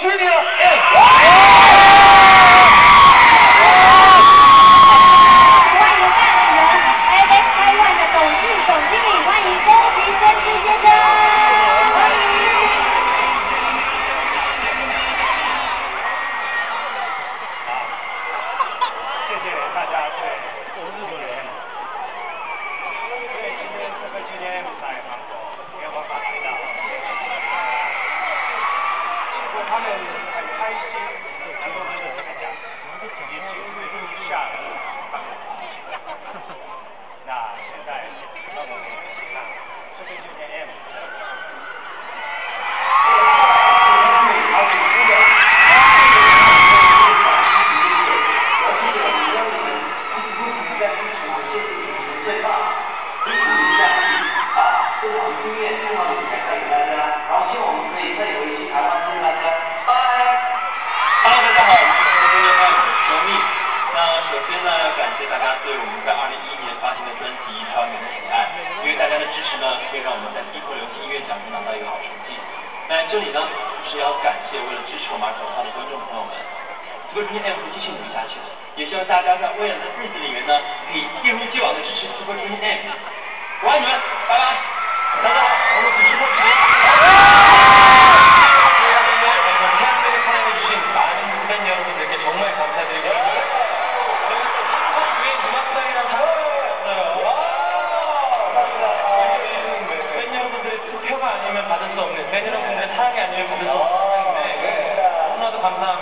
Junior M。欢迎代理人 AX Taiwan 的董事总经理，欢迎宫崎真之先生。欢迎。谢谢大家对我是日本人。对，今天这个Junior M在韩国没有办法来到，不过他们很开心，能够拿到这个奖，也决下了他们的事情。那现在让我们一起看这个Junior M。大家对我们在2011年发行的专辑《超人》的喜爱，因为大家的支持呢，可以让我们在第一波流行音乐奖中拿到一个好成绩。那这里呢，就是要感谢为了支持我们而投票的观众朋友们。Super Junior M 会继续努力下去的，也希望大家在未来的日子里面呢，可以一如既往的支持 Super Junior M。我爱你们，拜拜。大家好，我们是 Super Junior M。받을 수 없는 팬 여러분들의 사랑이 아니면 받을 수 없기 때문에 너무나도 감사합니다.